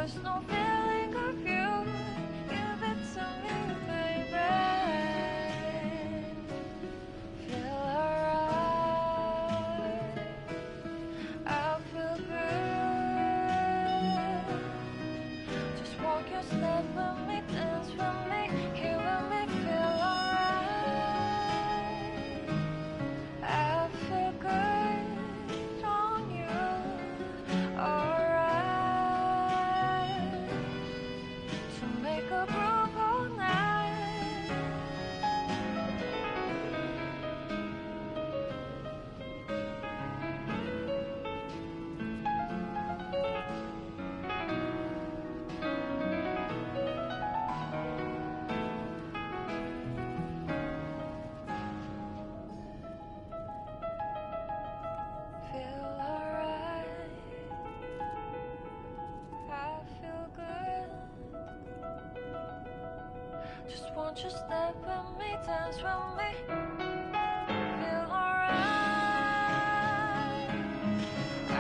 There's no feeling of you. Give it to me, baby. Feel alright. I feel good. Just walk your step with me, dance with me, here with me, feel alright. I feel good on you, alright. To make a groove all night. Feel alright. I feel good. Just want you to step with me, dance with me. Feel alright. I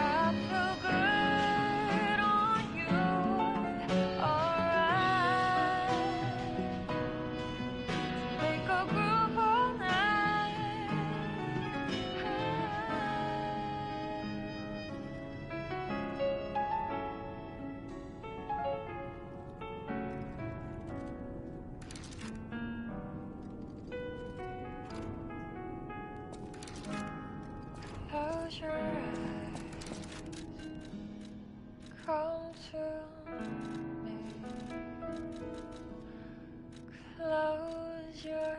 feel good on you. Alright. Make a groove all night. Close your eyes. Come to me. Close your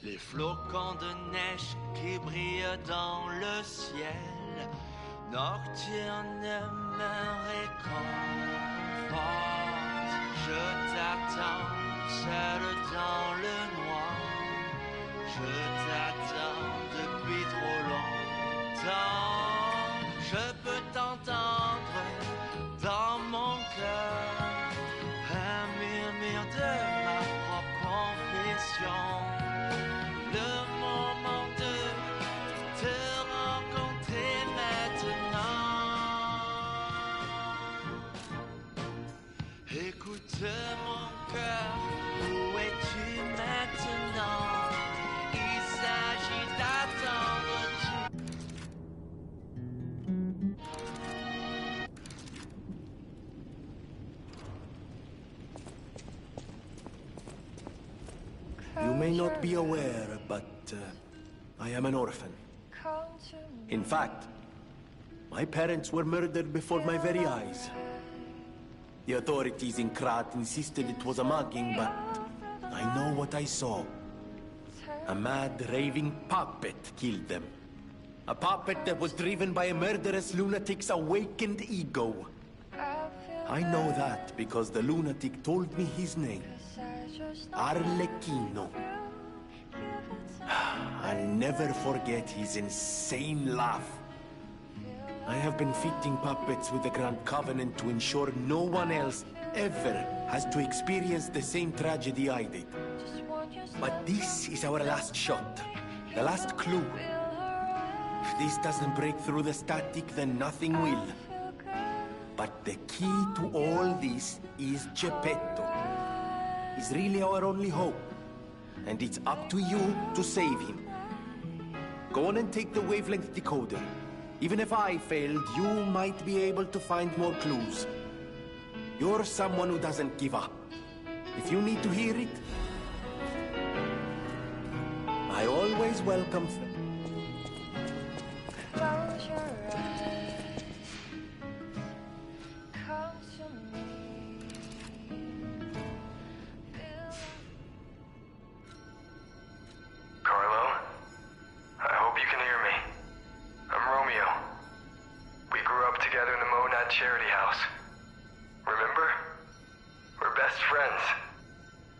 Les flocons de neige qui brillent dans le ciel nocturne me réconforte. Je t'attends seul dans le noir. Je t'attends depuis trop longtemps. Je peux t'entendre dans mon cœur, un murmure de ma propre confession. Le moment de te rencontrer maintenant. Écoute mon cœur, où es-tu maintenant? Il s'agit d'attendre. You may not be aware, but I am an orphan. In fact, my parents were murdered before my very eyes. The authorities in Krat insisted it was a mugging, but I know what I saw. A mad, raving puppet killed them. A puppet that was driven by a murderous lunatic's awakened ego. I know that because the lunatic told me his name. Arlecchino. I'll never forget his insane laugh. I have been fitting puppets with the Grand Covenant to ensure no one else ever has to experience the same tragedy I did. But this is our last shot, the last clue. If this doesn't break through the static, then nothing will. But the key to all this is Geppetto. He's really our only hope. And it's up to you to save him. Go on and take the wavelength decoder. Even if I failed, you might be able to find more clues. You're someone who doesn't give up. If you need to hear it, I always welcome. Close your eyes. Come to me. Carlo? I hope you can hear me. I'm Romeo. We grew up together in the Monad Charity House. Remember? We're best friends.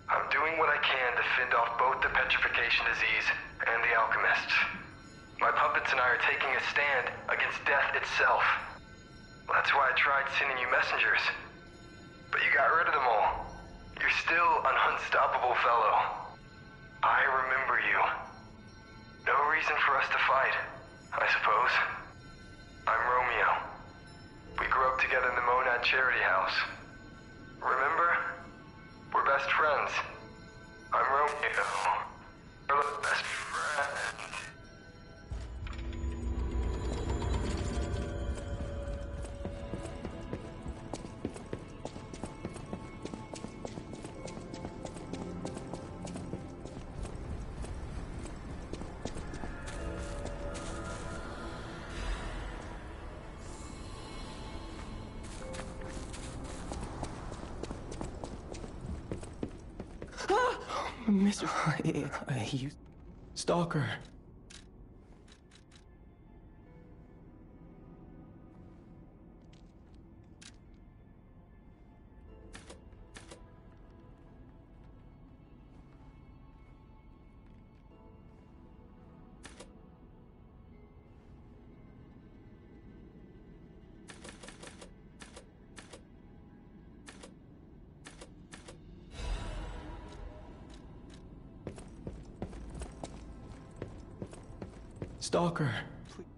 I'm doing what I can to fend off both the petrification disease and the alchemists. My puppets and I are taking a stand against death itself. That's why I tried sending you messengers. But you got rid of them all. You're still an unstoppable fellow. I remember you. No reason for us to fight, I suppose. I'm Romeo. We grew up together in the Monad Charity House. Remember? We're best friends. I'm Romeo. You're the best friend. Mr. You... Stalker. Stalker. Please.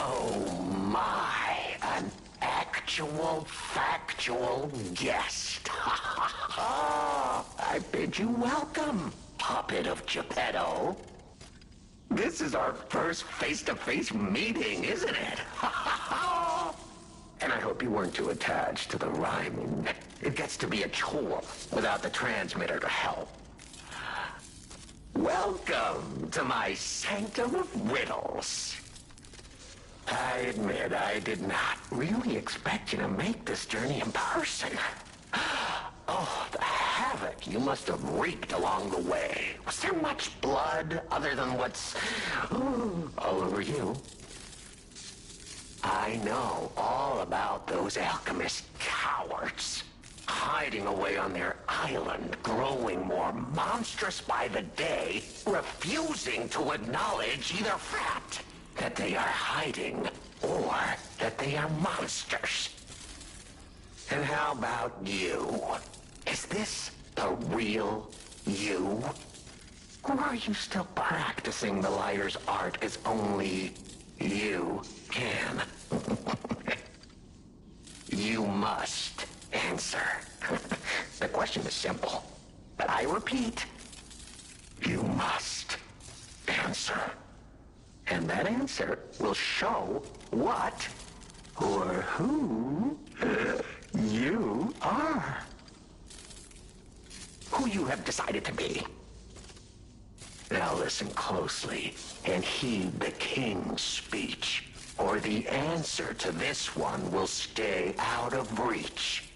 Oh my, an actual, factual guest. I bid you welcome, puppet of Geppetto. This is our first face-to-face meeting, isn't it? And I hope you weren't too attached to the rhyming. It gets to be a chore without the transmitter to help. Welcome to my sanctum of riddles. I admit I did not really expect you to make this journey in person. Oh, the havoc you must have wreaked along the way. Was there much blood other than what's all over you? I know all about those alchemist cowards. Hiding away on their island, growing more monstrous by the day, refusing to acknowledge either fact that they are hiding or that they are monsters. And how about you? Is this the real you? Or are you still practicing the liar's art as only you can? You must answer. The question is simple, but I repeat, you must answer. And that answer will show what or who you are. Who you have decided to be. Now listen closely and heed the king's speech, or the answer to this one will stay out of reach.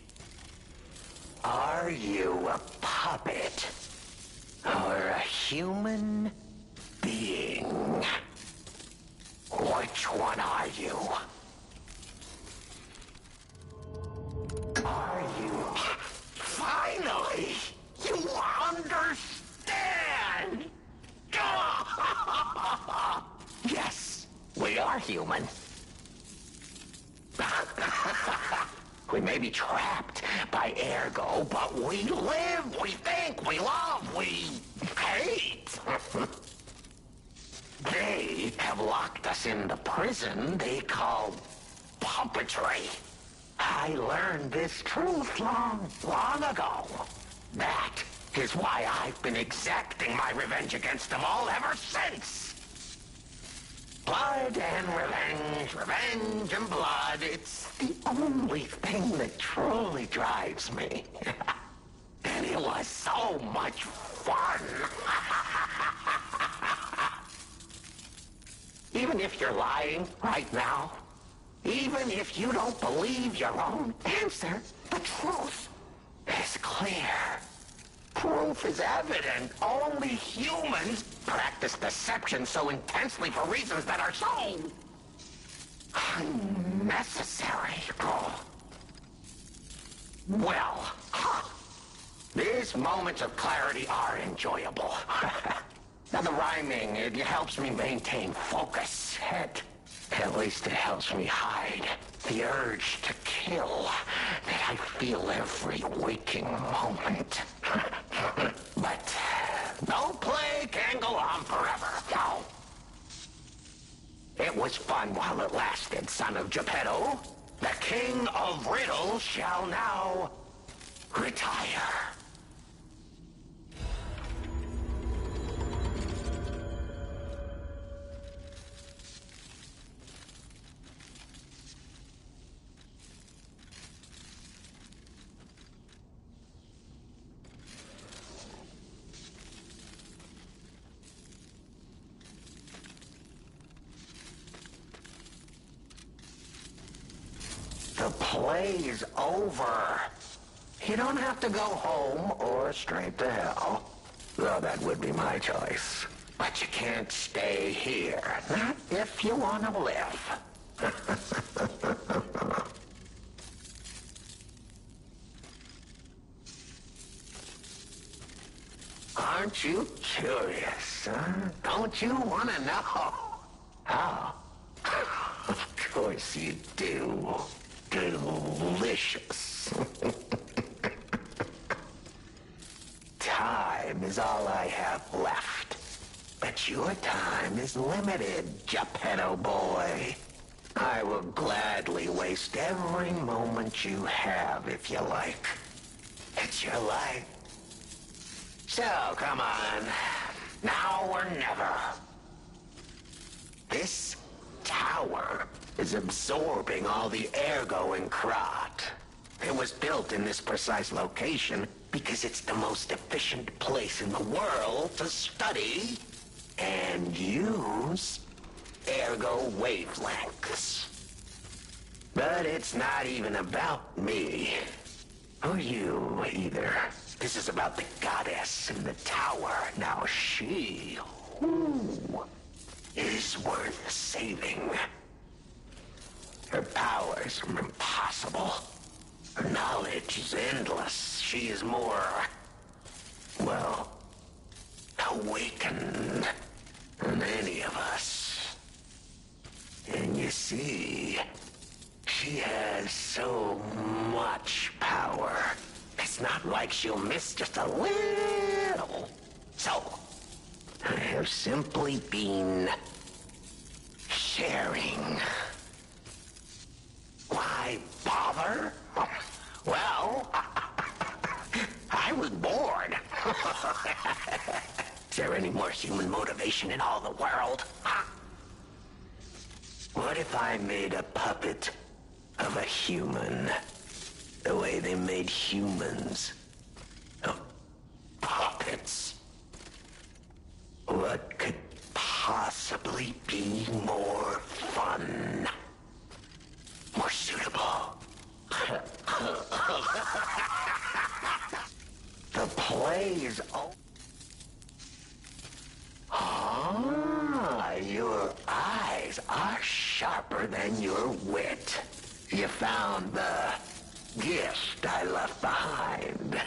Are you a puppet or a human being? Which one are you? Are you... Finally! You understand! Yes, we are human. We may be trapped by ergo, but we live, we think, we love, we hate. They have locked us in the prison they call puppetry. I learned this truth long ago. That is why I've been exacting my revenge against them all ever since. Blood and revenge, revenge and blood. It's the only thing that truly drives me. And it was so much fun. Even if you're lying right now, even if you don't believe your own answer, the truth is clear. Proof is evident. Only humans practice deception so intensely for reasons that are so unnecessary. Well, these moments of clarity are enjoyable. Now the rhyming, it helps me maintain focus. At least it helps me hide the urge to kill that I feel every waking moment. But no play can go on forever. No. It was fun while it lasted, son of Geppetto. The king of riddles shall now retire. The play's over. You don't have to go home or straight to hell. Though that would be my choice. But you can't stay here. Not if you want to live. Aren't you curious, huh? Don't you want to know? How? Of course you do. Delicious. Time is all I have left. But your time is limited, Geppetto boy. I will gladly waste every moment you have if you like. It's your life. So, come on. Now or never. This tower is absorbing all the ergo in Krat. It was built in this precise location because it's the most efficient place in the world to study and use ergo wavelengths. But it's not even about me. Or you, either. This is about the goddess in the tower. Now she, is worth saving. Her powers are impossible. Her knowledge is endless. She is more, well, awakened than any of us. And you see, she has so much power. It's not like she'll miss just a little. So, I have simply been sharing. Why bother? Well, I was bored. Is there any more human motivation in all the world? What if I made a puppet of a human? The way they made humans. Oh, puppets. What could possibly be more fun? More suitable? The play is over. Ah, your eyes are sharper than your wit. You found the gift I left behind.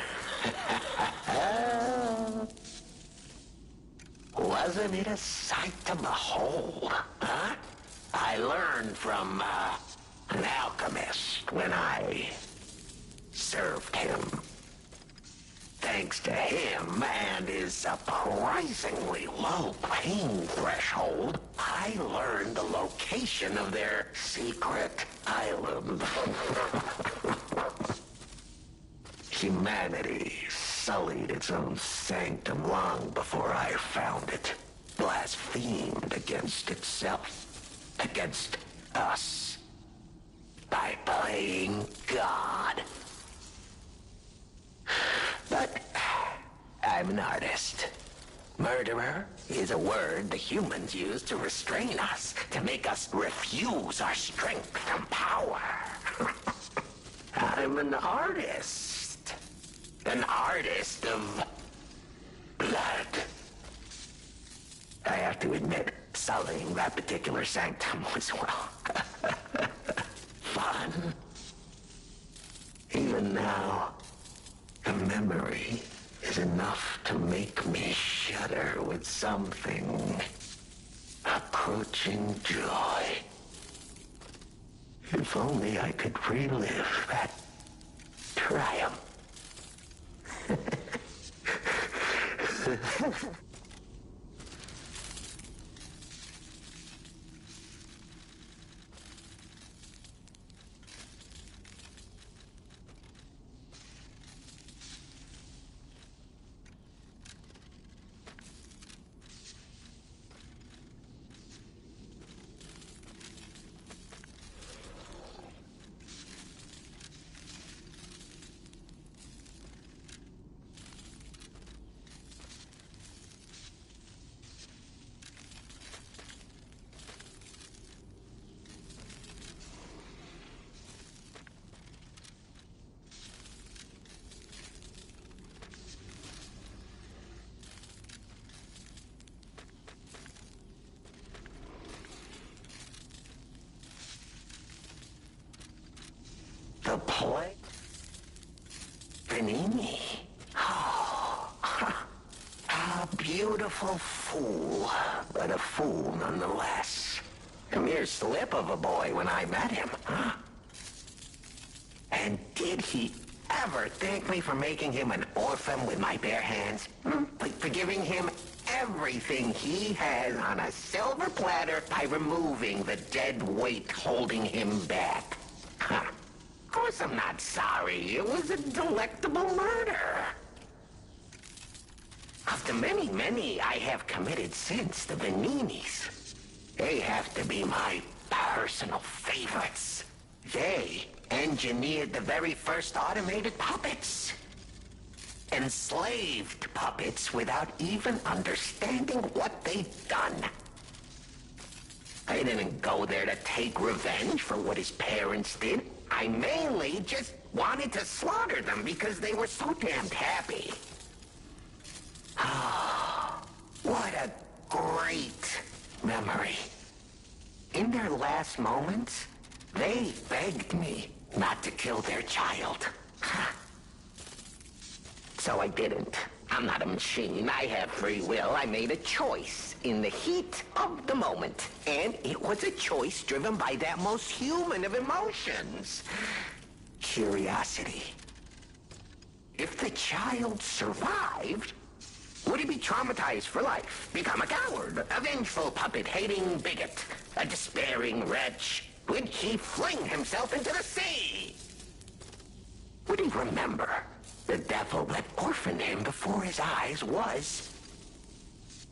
Wasn't it a sight to behold, huh? I learned from an alchemist when I served him. Thanks to him and his surprisingly low pain threshold, I learned the location of their secret island. Humanity sullied its own sanctum long before I found it. Blasphemed against itself, against us, by playing God. But I'm an artist. Murderer is a word the humans use to restrain us, to make us refuse our strength and power. I'm an artist. An artist of blood. I have to admit, sullying that particular sanctum was, well, fun. Even now, the memory is enough to make me shudder with something approaching joy. If only I could relive that triumph. The play? Panini? Oh, a beautiful fool, but a fool nonetheless. A mere slip of a boy when I met him, huh? And did he ever thank me for making him an orphan with my bare hands? For giving him everything he has on a silver platter by removing the dead weight holding him back. Huh. Of course I'm not sorry. It was a delectable murder. Of the many I have committed since, the Vaninis, they have to be my personal favorites. They engineered the very first automated puppets. Enslaved puppets without even understanding what they'd done. I didn't go there to take revenge for what his parents did. I mainly just wanted to slaughter them because they were so damned happy. What a great memory. In their last moments, they begged me not to kill their child. So I didn't. I'm not a machine. I have free will. I made a choice in the heat of the moment. And it was a choice driven by that most human of emotions. Curiosity. If the child survived, would he be traumatized for life? Become a coward, a vengeful puppet-hating bigot, a despairing wretch? Would he fling himself into the sea? Would he remember the devil that orphaned him before his eyes was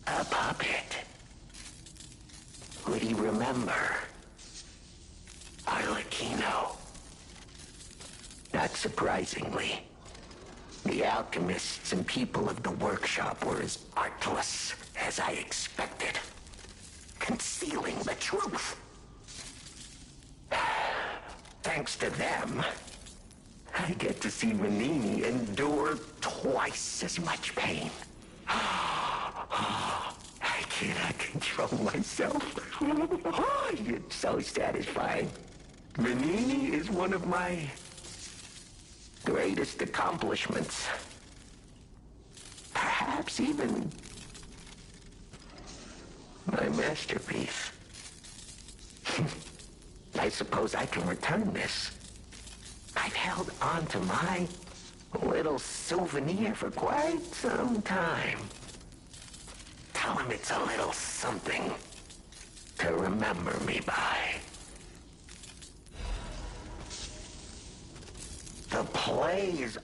a puppet? Would he remember Arlecchino? Not surprisingly, the alchemists and people of the workshop were as artless as I expected, concealing the truth. Thanks to them, I get to see Manini endure twice as much pain. I cannot control myself. It's so satisfying. Manini is one of my greatest accomplishments. Perhaps even my masterpiece. I suppose I can return this. I've held on to my little souvenir for quite some time. Tell him it's a little something to remember me by. The play is...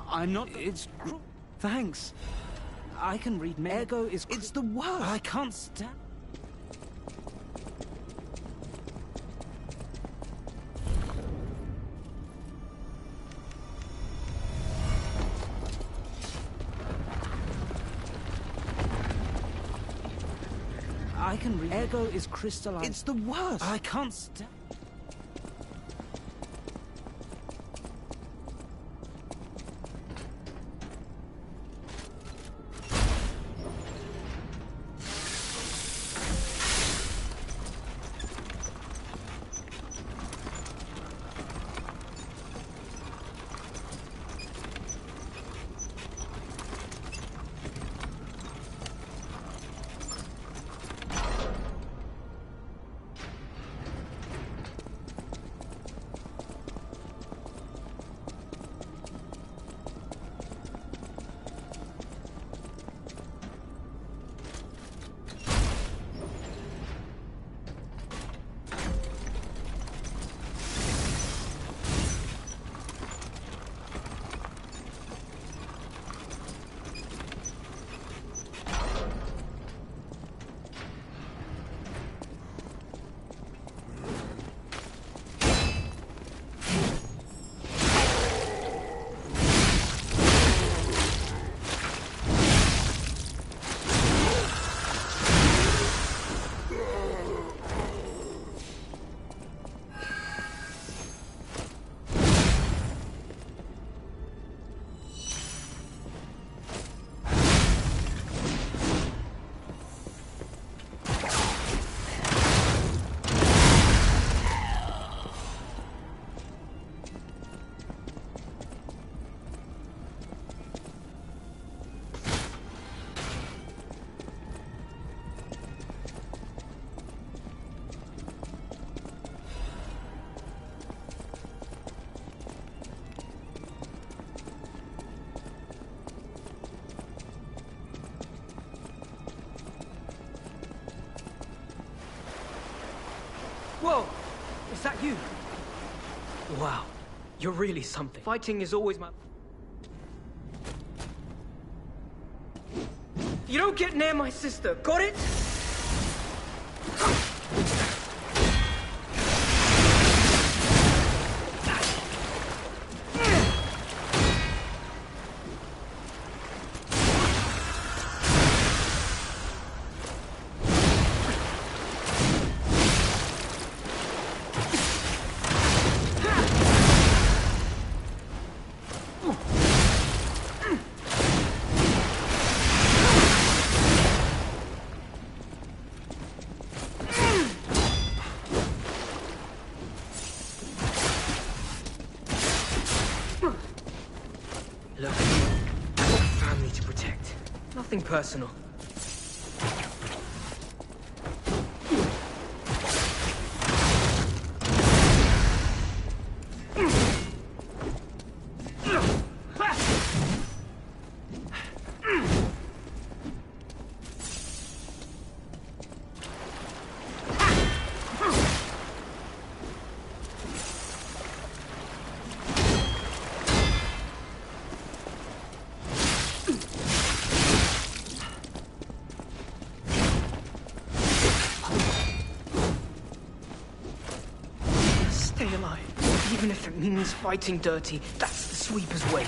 I'm not... It's... Thanks. I can read... Ego is... It's the worst. I can't stand... I can read... Ego is crystallized. It's the worst. I can't stand... You? Wow. You're really something. Fighting is always my... You don't get near my sister, got it? Look, I've got a family to protect. Nothing personal. Stay alive. Even if it means fighting dirty, that's the sweeper's way.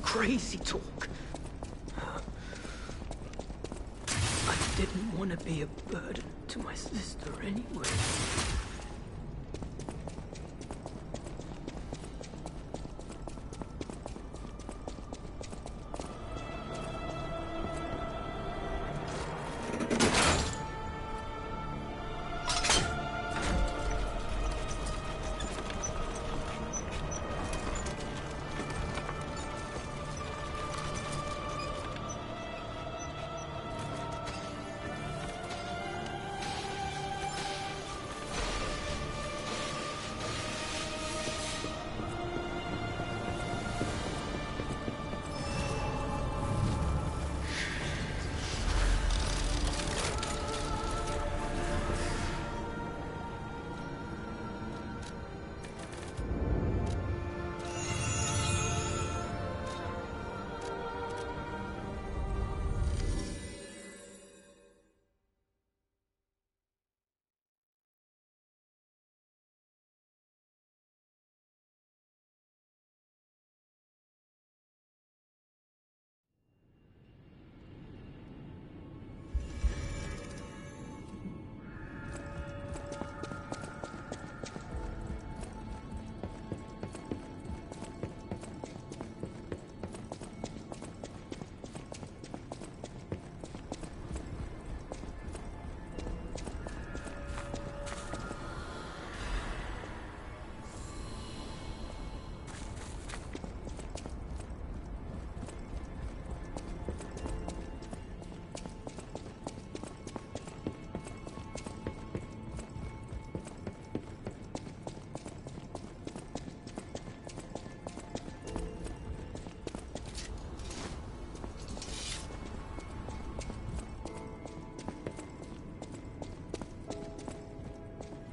Crazy talk. I didn't want to be a burden to my sister anyway.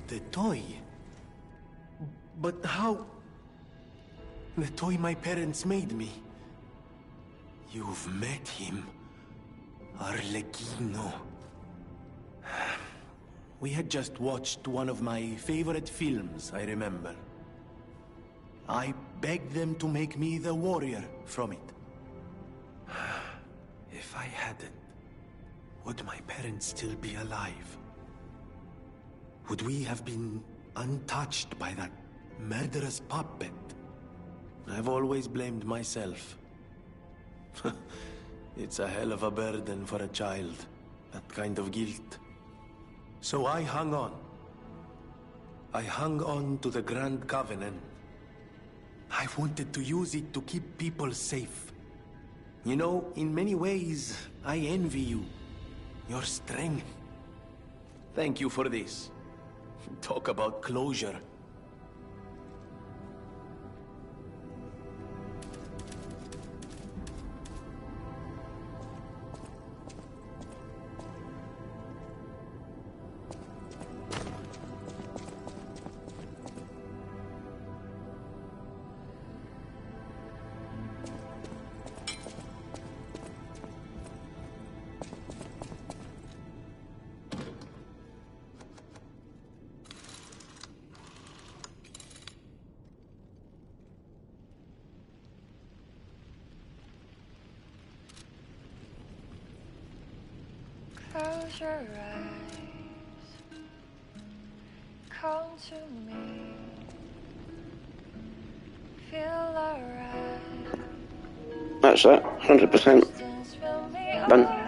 The toy? But how? The toy my parents made me. You've met him. Arlecchino. We had just watched one of my favorite films, I remember. I begged them to make me the warrior from it. If I hadn't, would my parents still be alive? Would we have been untouched by that murderous puppet? I've always blamed myself. It's a hell of a burden for a child, that kind of guilt. So I hung on. I hung on to the Grand Covenant. I wanted to use it to keep people safe. You know, in many ways, I envy you. Your strength. Thank you for this. Talk about closure. Close your eyes, come to me, feel alright. That's it, 100%. Distance will be Done. alright.